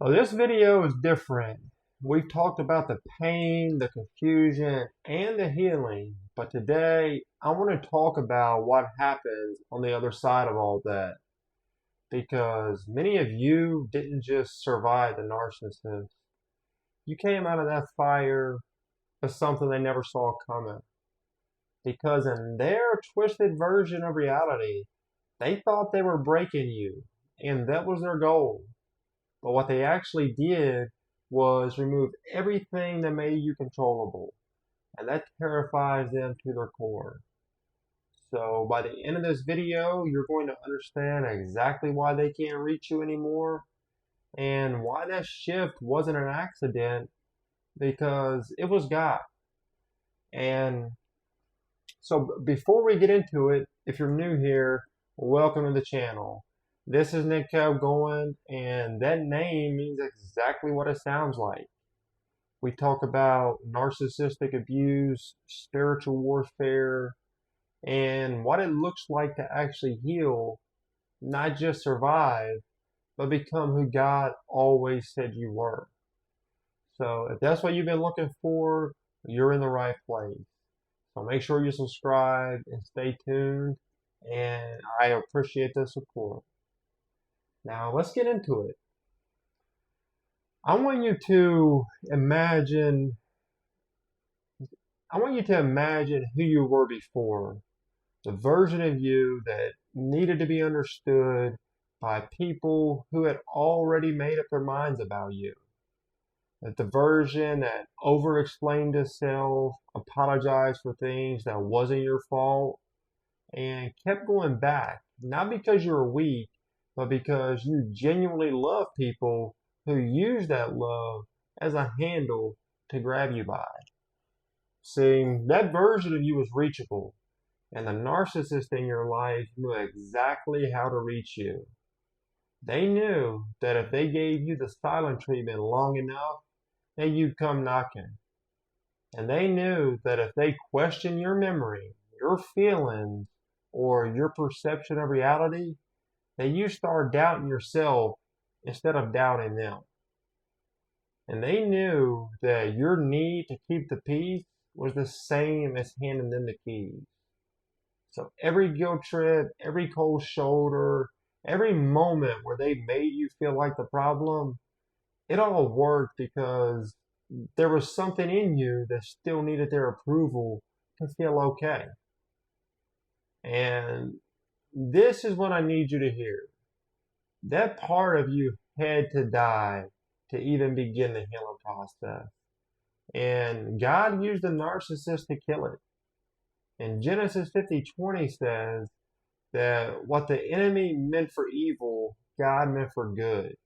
So this video is different. We've talked about the pain, the confusion, and the healing, but today I want to talk about what happens on the other side of all that. Because many of you didn't just survive the narcissist. You came out of that fire with something they never saw coming. Because in their twisted version of reality, they thought they were breaking you, and that was their goal. But what they actually did was remove everything that made you controllable. And that terrifies them to their core. So by the end of this video, you're going to understand exactly why they can't reach you anymore and why that shift wasn't an accident, because it was God. And so before we get into it, if you're new here, welcome to the channel. This is Nick going, and that name means exactly what it sounds like. We talk about narcissistic abuse, spiritual warfare, and what it looks like to actually heal, not just survive, but become who God always said you were. So if that's what you've been looking for, you're in the right place. So make sure you subscribe and stay tuned, and I appreciate the support. Now let's get into it. I want you to imagine who you were before, the version of you that needed to be understood by people who had already made up their minds about you. That the version that over-explained itself, apologized for things that wasn't your fault, and kept going back, not because you were weak, but because you genuinely love people who use that love as a handle to grab you by. See, that version of you was reachable, and the narcissist in your life knew exactly how to reach you. They knew that if they gave you the silent treatment long enough, that you'd come knocking. And they knew that if they questioned your memory, your feelings, or your perception of reality, that you start doubting yourself instead of doubting them. And they knew that your need to keep the peace was the same as handing them the keys. So every guilt trip, every cold shoulder, every moment where they made you feel like the problem, it all worked because there was something in you that still needed their approval to feel okay. And this is what I need you to hear. That part of you had to die to even begin the healing process. And God used the narcissist to kill it. And Genesis 50:20 says that what the enemy meant for evil, God meant for good.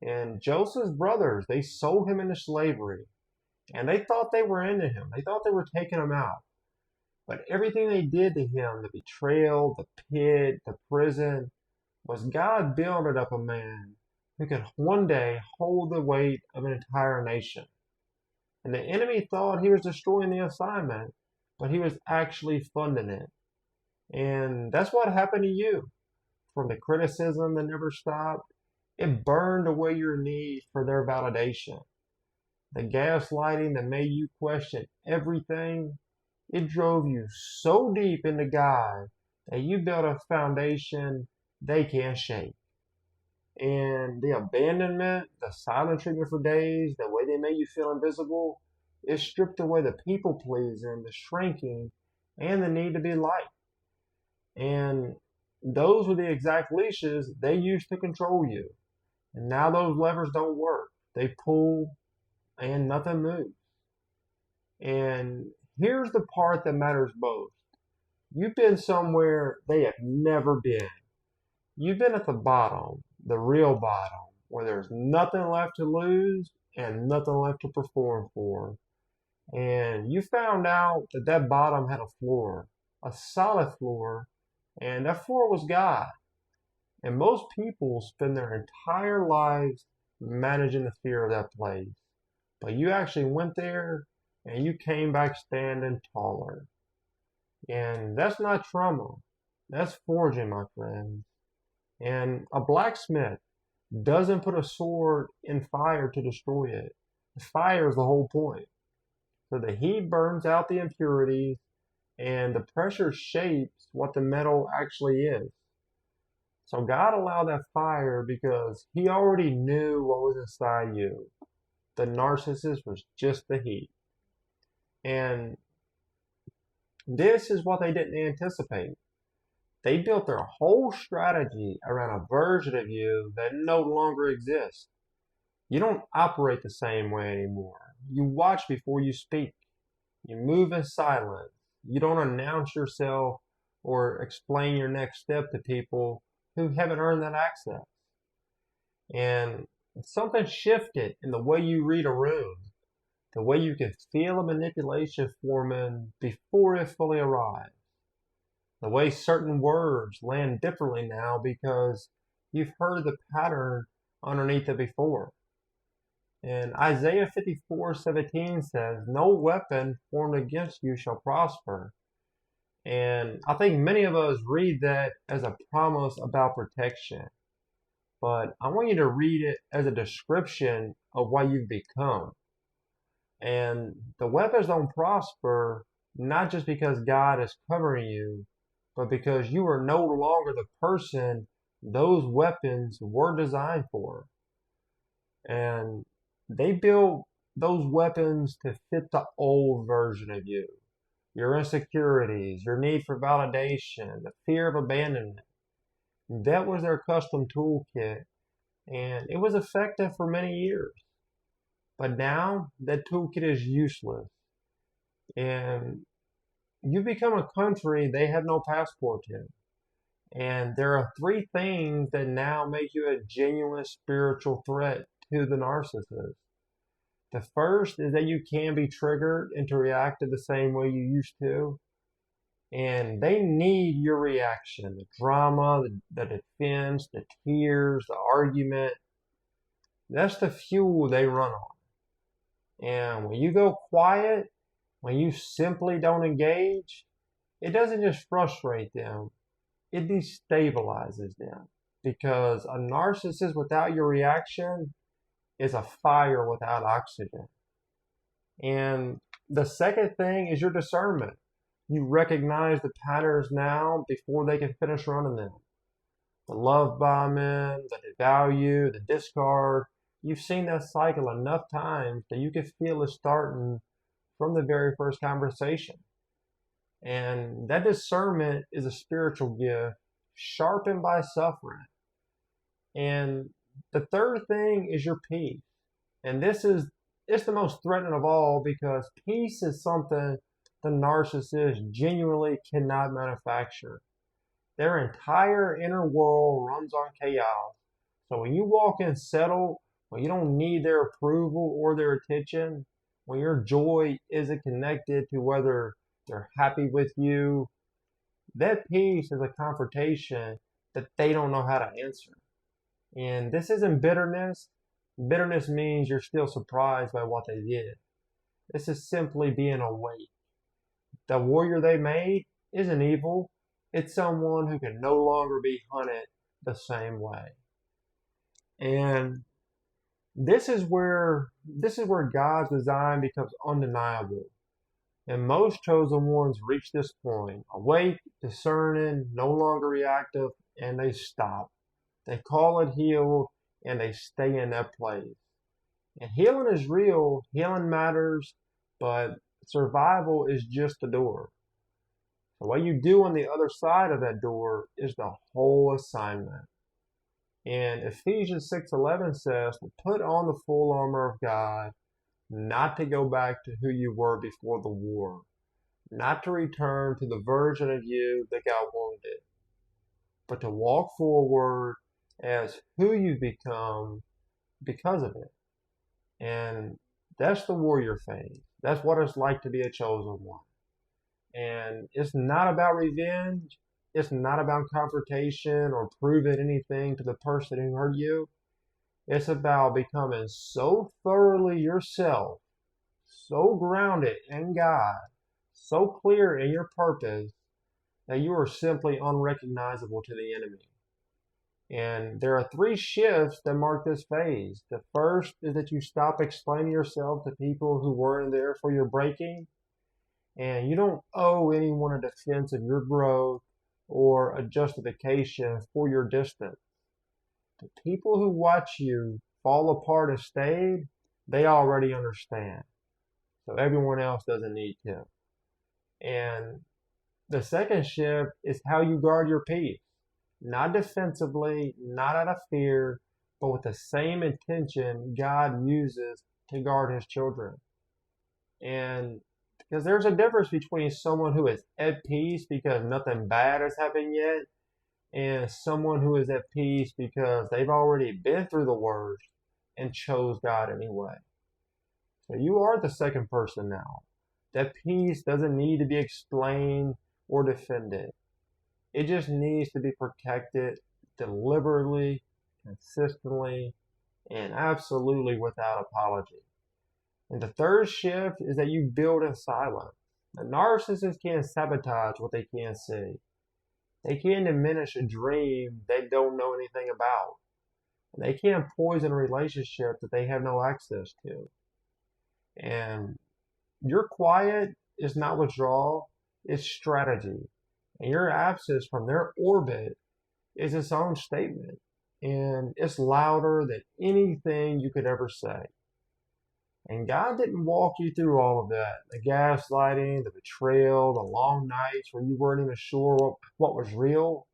And Joseph's brothers, they sold him into slavery. And they thought they were into him. They thought they were taking him out. But everything they did to him, the betrayal, the pit, the prison, was God building up a man who could one day hold the weight of an entire nation. And the enemy thought he was destroying the assignment, but he was actually funding it. And that's what happened to you. From the criticism that never stopped, it burned away your need for their validation. The gaslighting that made you question everything, it drove you so deep into God that you built a foundation they can't shake. And the abandonment, the silent treatment for days, the way they made you feel invisible, it stripped away the people pleasing, the shrinking, and the need to be liked. And those were the exact leashes they used to control you. And now those levers don't work. They pull and nothing moves. And here's the part that matters most. You've been somewhere they have never been. You've been at the bottom, the real bottom, where there's nothing left to lose and nothing left to perform for. And you found out that that bottom had a floor, a solid floor, and that floor was God. And most people spend their entire lives managing the fear of that place. But you actually went there and you came back standing taller. And that's not trauma. That's forging, my friends. And a blacksmith, doesn't put a sword in fire to destroy it. The fire is the whole point. So the heat burns out the impurities, and the pressure shapes what the metal actually is. So God allowed that fire because he already knew what was inside you. The narcissist was just the heat. And this is what they didn't anticipate. They built their whole strategy around a version of you that no longer exists. You don't operate the same way anymore. You watch before you speak. You move in silence. You don't announce yourself or explain your next step to people who haven't earned that access. And something shifted in the way you read a room, the way you can feel a manipulation forming before it fully arrives, the way certain words land differently now because you've heard the pattern underneath it before. And Isaiah 54:17 says, "No weapon formed against you shall prosper." And I think many of us read that as a promise about protection. But I want you to read it as a description of what you've become. And the weapons don't prosper not just because God is covering you, but because you are no longer the person those weapons were designed for. And they built those weapons to fit the old version of you. Your insecurities, your need for validation, the fear of abandonment. That was their custom toolkit, and it was effective for many years. But now that toolkit is useless, and you become a country they have no passport to. And there are three things that now make you a genuine spiritual threat to the narcissist. The first is that you can be triggered and to react to the same way you used to. And they need your reaction, the drama, the defense, the tears, the argument. That's the fuel they run on. And when you go quiet, when you simply don't engage, it doesn't just frustrate them, it destabilizes them. Because a narcissist without your reaction is a fire without oxygen. And the second thing is your discernment. You recognize the patterns now before they can finish running them. The love bombing, the devalue, the discard. You've seen that cycle enough times that you can feel it starting from the very first conversation. And that discernment is a spiritual gift sharpened by suffering. And the third thing is your peace. And it's the most threatening of all because peace is something the narcissist genuinely cannot manufacture. Their entire inner world runs on chaos. So when you walk in settled, when you don't need their approval or their attention, when your joy isn't connected to whether they're happy with you, that peace is a confrontation that they don't know how to answer. And this isn't bitterness. Bitterness means you're still surprised by what they did. This is simply being awake. The warrior they made isn't evil. It's someone who can no longer be hunted the same way. And this is where God's design becomes undeniable. And most chosen ones reach this point, awake, discerning, no longer reactive, and they stop. They call it healed, and they stay in that place. And healing is real, healing matters, but survival is just the door. So what you do on the other side of that door is the whole assignment. And Ephesians 6:11 says to put on the full armor of God, not to go back to who you were before the war, not to return to the version of you that got wounded, but to walk forward as who you've become because of it. And that's the warrior phase. That's what it's like to be a chosen one. And it's not about revenge. It's not about confrontation or proving anything to the person who hurt you. It's about becoming so thoroughly yourself, so grounded in God, so clear in your purpose that you are simply unrecognizable to the enemy. And there are three shifts that mark this phase. The first is that you stop explaining yourself to people who weren't there for your breaking, and you don't owe anyone a defense of your growth or a justification for your distance. The people who watch you fall apart and stayed, they already understand. So everyone else doesn't need to. And the second shift is how you guard your peace. Not defensively, not out of fear, but with the same intention God uses to guard his children. And because there's a difference between someone who is at peace because nothing bad has happened yet, and someone who is at peace because they've already been through the worst and chose God anyway. So you are the second person now. That peace doesn't need to be explained or defended. It just needs to be protected deliberately, consistently, and absolutely without apology. And the third shift is that you build in silence. The narcissist can't sabotage what they can't see. They can't diminish a dream they don't know anything about. And they can't poison a relationship that they have no access to. And your quiet is not withdrawal, it's strategy. And your absence from their orbit is its own statement. And it's louder than anything you could ever say. And God didn't walk you through all of that. The gaslighting, the betrayal, the long nights where you weren't even sure what was real,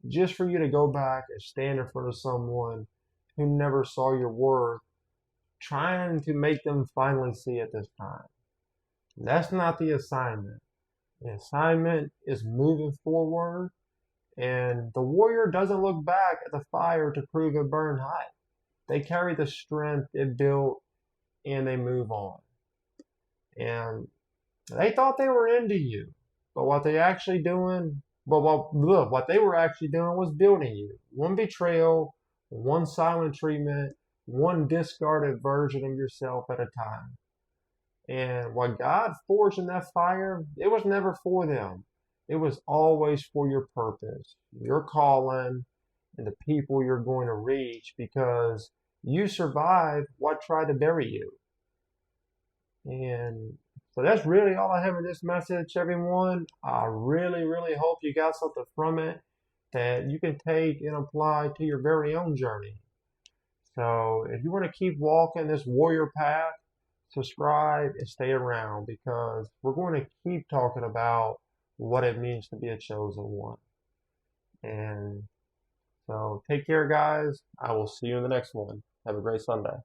just for you to go back and stand in front of someone who never saw your worth, trying to make them finally see it this time. That's not the assignment. The assignment is moving forward, and the warrior doesn't look back at the fire to prove it burned hot. They carry the strength it built and they move on. And they thought they were into you, but what they were actually doing was building you. One betrayal, one silent treatment, one discarded version of yourself at a time. And what God forged in that fire, it was never for them. It was always for your purpose, your calling, and the people you're going to reach because you survived what tried to bury you. And so that's really all I have in this message, everyone. I really, really hope you got something from it that you can take and apply to your very own journey. So if you want to keep walking this warrior path, subscribe and stay around because we're going to keep talking about what it means to be a chosen one. And so take care, guys. I will see you in the next one. Have a great Sunday.